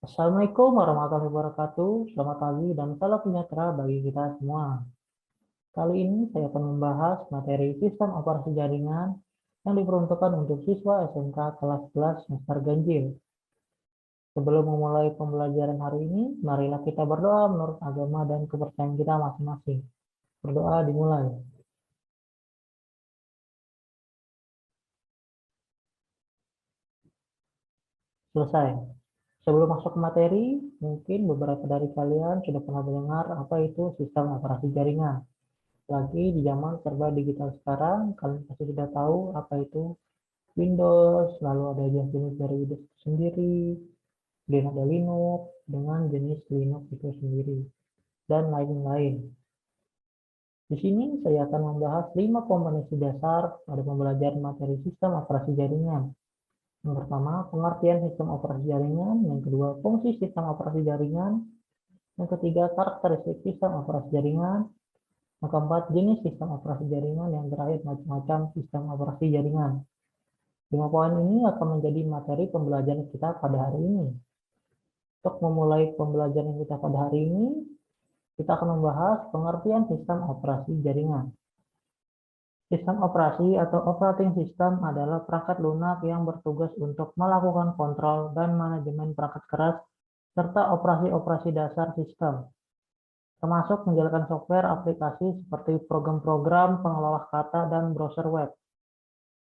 Assalamualaikum warahmatullahi wabarakatuh. Selamat pagi dan salam sejahtera bagi kita semua. Kali ini saya akan membahas materi sistem operasi jaringan yang diperuntukkan untuk siswa SMK kelas 11 semester ganjil. Sebelum memulai pembelajaran hari ini, marilah kita berdoa menurut agama dan kepercayaan kita masing-masing. Berdoa dimulai. Selesai. Sebelum masuk ke materi, mungkin beberapa dari kalian sudah pernah mendengar apa itu sistem operasi jaringan. Lagi di zaman serba digital sekarang, kalian pasti sudah tahu apa itu Windows, lalu ada jenis dari Windows itu sendiri, kemudian ada Linux dengan jenis Linux itu sendiri, dan lain-lain. Di sini saya akan membahas 5 kompetensi dasar pada pembelajaran materi sistem operasi jaringan. Yang pertama, pengertian sistem operasi jaringan. Yang kedua, fungsi sistem operasi jaringan. Yang ketiga, karakteristik sistem operasi jaringan. Yang keempat, jenis sistem operasi jaringan. Yang terakhir, macam-macam sistem operasi jaringan. 5 poin ini akan menjadi materi pembelajaran kita pada hari ini. Untuk memulai pembelajaran kita pada hari ini, kita akan membahas pengertian sistem operasi jaringan. Sistem operasi atau operating system adalah perangkat lunak yang bertugas untuk melakukan kontrol dan manajemen perangkat keras serta operasi-operasi dasar sistem, termasuk menjalankan software aplikasi seperti program-program pengelola kata dan browser web.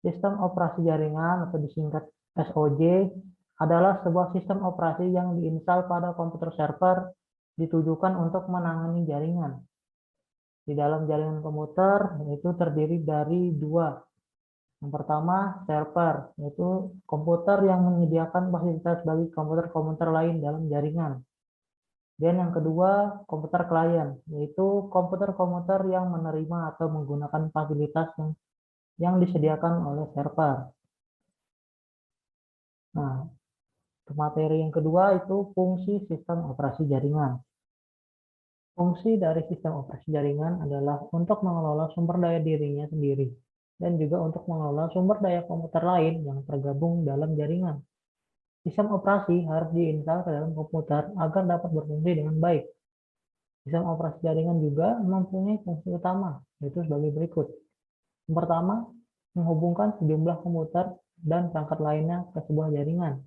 Sistem operasi jaringan atau disingkat SOJ adalah sebuah sistem operasi yang diinstal pada komputer server ditujukan untuk menangani jaringan. Di dalam jaringan komputer itu terdiri dari dua. Yang pertama, server, yaitu komputer yang menyediakan fasilitas bagi komputer-komputer lain dalam jaringan. Dan yang kedua, komputer klien, yaitu komputer-komputer yang menerima atau menggunakan fasilitas yang disediakan oleh server. Nah, materi yang kedua itu fungsi sistem operasi jaringan. Fungsi dari sistem operasi jaringan adalah untuk mengelola sumber daya dirinya sendiri dan juga untuk mengelola sumber daya komputer lain yang tergabung dalam jaringan. Sistem operasi harus diinstal ke dalam komputer agar dapat berfungsi dengan baik. Sistem operasi jaringan juga mempunyai fungsi utama, yaitu sebagai berikut. Yang pertama, menghubungkan sejumlah komputer dan perangkat lainnya ke sebuah jaringan.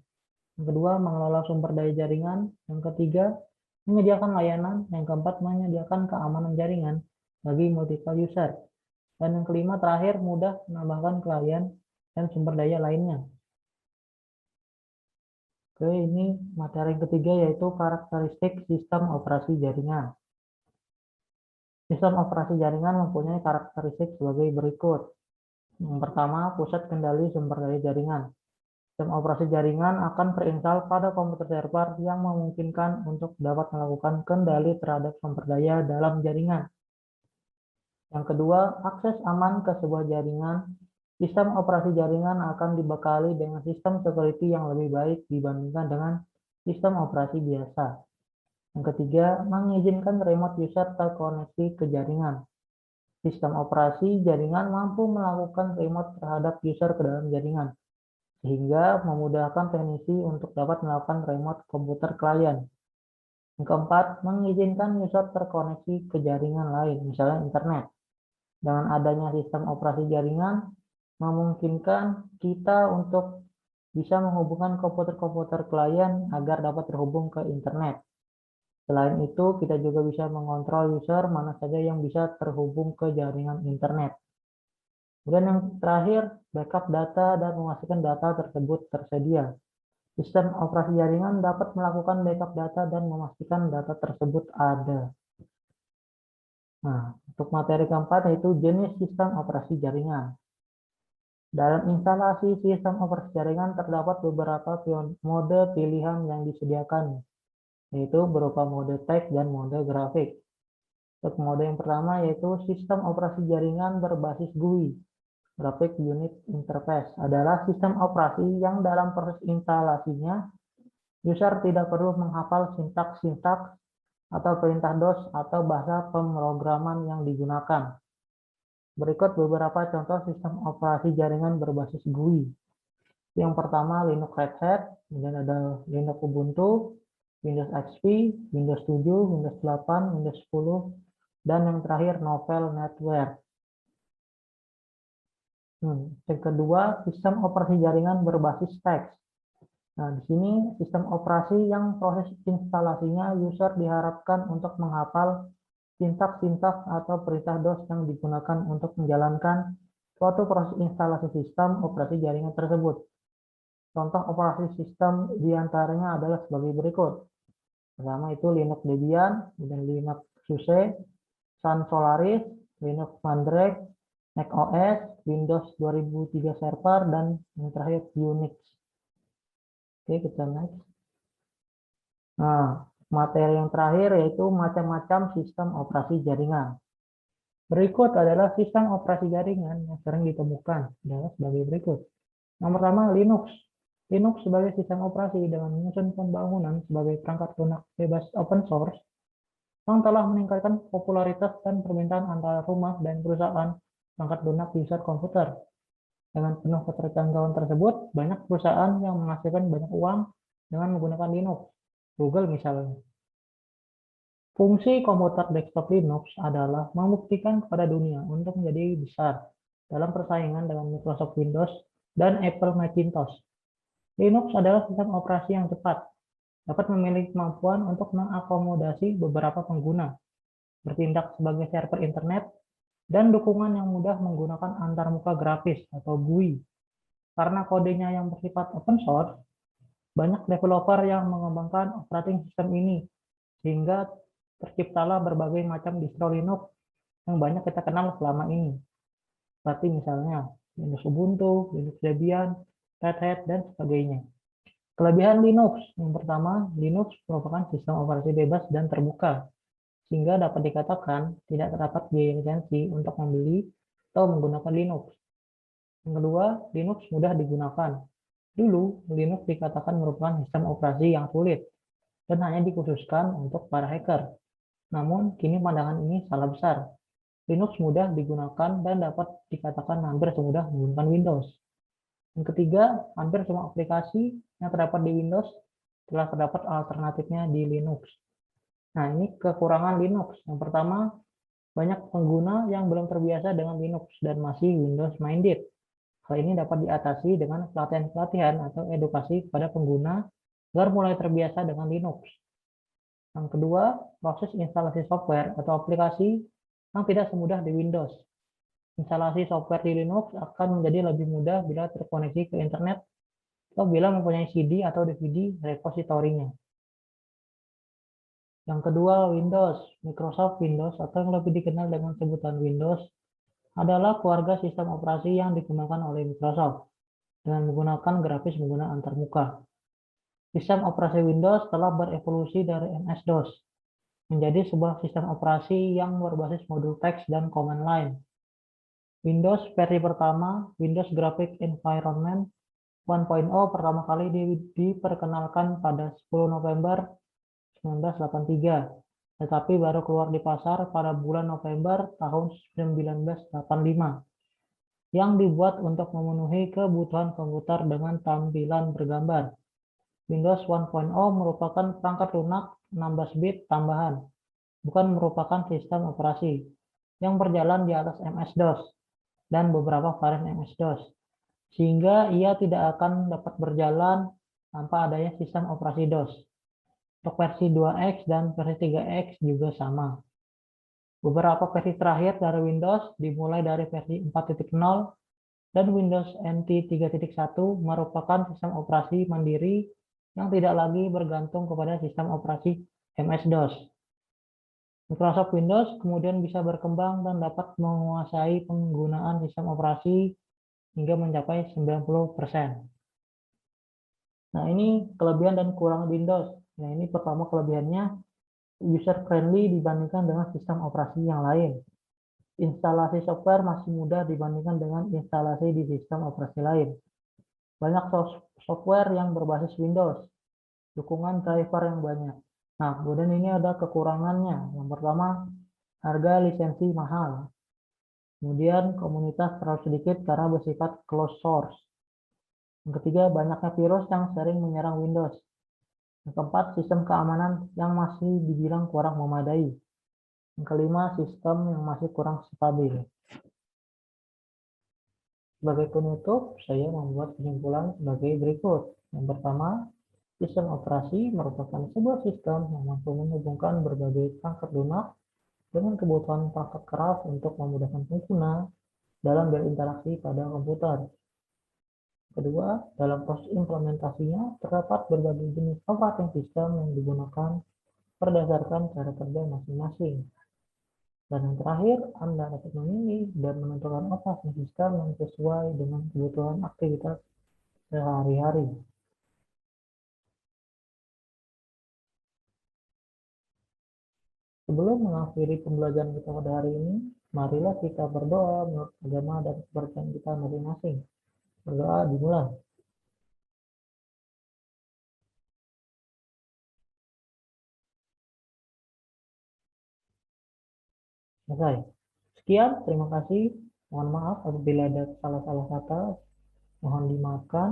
Yang kedua, mengelola sumber daya jaringan. Yang ketiga, menyediakan layanan. Yang keempat, menyediakan keamanan jaringan bagi multiple user. Dan yang kelima, terakhir, mudah menambahkan klien dan sumber daya lainnya. Oke, ini materi yang ketiga yaitu karakteristik sistem operasi jaringan. Sistem operasi jaringan mempunyai karakteristik sebagai berikut. Yang pertama, pusat kendali sumber daya jaringan. Sistem operasi jaringan akan terinstal pada komputer server yang memungkinkan untuk dapat melakukan kendali terhadap sumber daya dalam jaringan. Yang kedua, akses aman ke sebuah jaringan. Sistem operasi jaringan akan dibekali dengan sistem security yang lebih baik dibandingkan dengan sistem operasi biasa. Yang ketiga, mengizinkan remote user terkoneksi ke jaringan. Sistem operasi jaringan mampu melakukan remote terhadap user ke dalam jaringan, sehingga memudahkan teknisi untuk dapat melakukan remote komputer klien. Yang keempat, mengizinkan user terkoneksi ke jaringan lain, misalnya internet. Dengan adanya sistem operasi jaringan, memungkinkan kita untuk bisa menghubungkan komputer-komputer klien agar dapat terhubung ke internet. Selain itu, kita juga bisa mengontrol user mana saja yang bisa terhubung ke jaringan internet. Kemudian yang terakhir, backup data dan memastikan data tersebut tersedia. Sistem operasi jaringan dapat melakukan backup data dan memastikan data tersebut ada. Nah, untuk materi keempat yaitu jenis sistem operasi jaringan. Dalam instalasi sistem operasi jaringan terdapat beberapa mode pilihan yang disediakan, yaitu berupa mode teks dan mode grafik. Untuk mode yang pertama yaitu sistem operasi jaringan berbasis GUI. Graphic Unit Interface adalah sistem operasi yang dalam proses instalasinya, user tidak perlu menghafal sintaks-sintaks atau perintah DOS atau bahasa pemrograman yang digunakan. Berikut beberapa contoh sistem operasi jaringan berbasis GUI. Yang pertama Linux Red Hat, kemudian ada Linux Ubuntu, Windows XP, Windows 7, Windows 8, Windows 10, dan yang terakhir Novel NetWare. Yang kedua, sistem operasi jaringan berbasis teks. Nah, di sini sistem operasi yang proses instalasinya user diharapkan untuk menghafal sintaks-sintaks atau perintah DOS yang digunakan untuk menjalankan suatu proses instalasi sistem operasi jaringan tersebut. Contoh operasi sistem diantaranya adalah sebagai berikut. Pertama itu Linux Debian, kemudian Linux SUSE, Sun Solaris, Linux Mandrake, macOS, Windows 2003 Server, dan yang terakhir Unix. Oke, kita next. Nah, materi yang terakhir yaitu macam-macam sistem operasi jaringan. Berikut adalah sistem operasi jaringan yang sering ditemukan adalah sebagai berikut. Yang pertama, Linux. Linux sebagai sistem operasi dengan menyusun pembangunan sebagai perangkat lunak bebas open source yang telah meningkatkan popularitas dan permintaan antara rumah dan perusahaan perangkat lunak user komputer. Dengan penuh keterjangkauan tersebut, banyak perusahaan yang menghasilkan banyak uang dengan menggunakan Linux. Google misalnya. Fungsi komputer desktop Linux adalah membuktikan kepada dunia untuk menjadi besar dalam persaingan dengan Microsoft Windows dan Apple Macintosh. Linux adalah sistem operasi yang cepat, dapat memiliki kemampuan untuk mengakomodasi beberapa pengguna, bertindak sebagai server internet, dan dukungan yang mudah menggunakan antarmuka grafis atau GUI. Karena kodenya yang bersifat open source, banyak developer yang mengembangkan operating system ini, sehingga terciptalah berbagai macam distro Linux yang banyak kita kenal selama ini. Seperti misalnya Linux Ubuntu, Linux Debian, Red Hat, dan sebagainya. Kelebihan Linux. Yang pertama, Linux merupakan sistem operasi bebas dan terbuka, sehingga dapat dikatakan tidak terdapat biaya lisensi untuk membeli atau menggunakan Linux. Yang kedua, Linux mudah digunakan. Dulu, Linux dikatakan merupakan sistem operasi yang sulit dan hanya dikhususkan untuk para hacker. Namun, kini pandangan ini salah besar. Linux mudah digunakan dan dapat dikatakan hampir semudah menggunakan Windows. Yang ketiga, hampir semua aplikasi yang terdapat di Windows telah terdapat alternatifnya di Linux. Nah, ini kekurangan Linux. Yang pertama, banyak pengguna yang belum terbiasa dengan Linux dan masih Windows minded. Hal ini dapat diatasi dengan pelatihan-pelatihan atau edukasi kepada pengguna agar mulai terbiasa dengan Linux. Yang kedua, proses instalasi software atau aplikasi yang tidak semudah di Windows. Instalasi software di Linux akan menjadi lebih mudah bila terkoneksi ke internet atau bila mempunyai CD atau DVD repositorinya. Yang kedua, Windows. Microsoft Windows atau yang lebih dikenal dengan sebutan Windows adalah keluarga sistem operasi yang digunakan oleh Microsoft dengan menggunakan grafis pengguna antarmuka. Sistem operasi Windows telah berevolusi dari MS-DOS menjadi sebuah sistem operasi yang berbasis modul teks dan command line. Windows versi pertama, Windows Graphic Environment 1.0 pertama kali diperkenalkan pada 10 November 1983, tetapi baru keluar di pasar pada bulan November tahun 1985, yang dibuat untuk memenuhi kebutuhan komputer dengan tampilan bergambar. Windows 1.0 merupakan perangkat lunak 16-bit tambahan, bukan merupakan sistem operasi, yang berjalan di atas MS-DOS dan beberapa varian MS-DOS, sehingga ia tidak akan dapat berjalan tanpa adanya sistem operasi DOS. Untuk versi 2X dan versi 3X juga sama. Beberapa versi terakhir dari Windows dimulai dari versi 4.0 dan Windows NT 3.1 merupakan sistem operasi mandiri yang tidak lagi bergantung kepada sistem operasi MS-DOS. Microsoft Windows kemudian bisa berkembang dan dapat menguasai penggunaan sistem operasi hingga mencapai 90%. Nah, ini kelebihan dan kekurangan Windows. Nah, ini pertama kelebihannya user friendly dibandingkan dengan sistem operasi yang lain. Instalasi software masih mudah dibandingkan dengan instalasi di sistem operasi lain. Banyak software yang berbasis Windows, dukungan driver yang banyak. Nah, kemudian ini ada kekurangannya. Yang pertama, harga lisensi mahal. Kemudian, komunitas terlalu sedikit karena bersifat closed source. Yang ketiga, banyaknya virus yang sering menyerang Windows. Yang keempat, sistem keamanan yang masih dibilang kurang memadai. Yang kelima, sistem yang masih kurang stabil. Sebagai penutup, saya membuat kesimpulan sebagai berikut. Yang pertama, sistem operasi merupakan sebuah sistem yang mampu menghubungkan berbagai perangkat lunak dengan kebutuhan perangkat keras untuk memudahkan pengguna dalam berinteraksi pada komputer. Kedua, dalam proses implementasinya terdapat berbagai jenis operating system yang digunakan berdasarkan cara kerja masing-masing. Dan yang terakhir, Anda dapat memilih dan menentukan operating system yang sesuai dengan kebutuhan aktivitas sehari-hari. Sebelum mengakhiri pembelajaran kita pada hari ini, marilah kita berdoa menurut agama dan kepercayaan kita masing-masing. Berdoa dimulai. Selesai. Sekian, terima kasih. Mohon maaf apabila ada salah-salah kata. Mohon dimaafkan.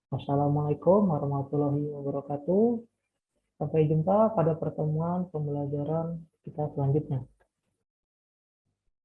Wassalamualaikum warahmatullahi wabarakatuh. Sampai jumpa pada pertemuan pembelajaran kita selanjutnya.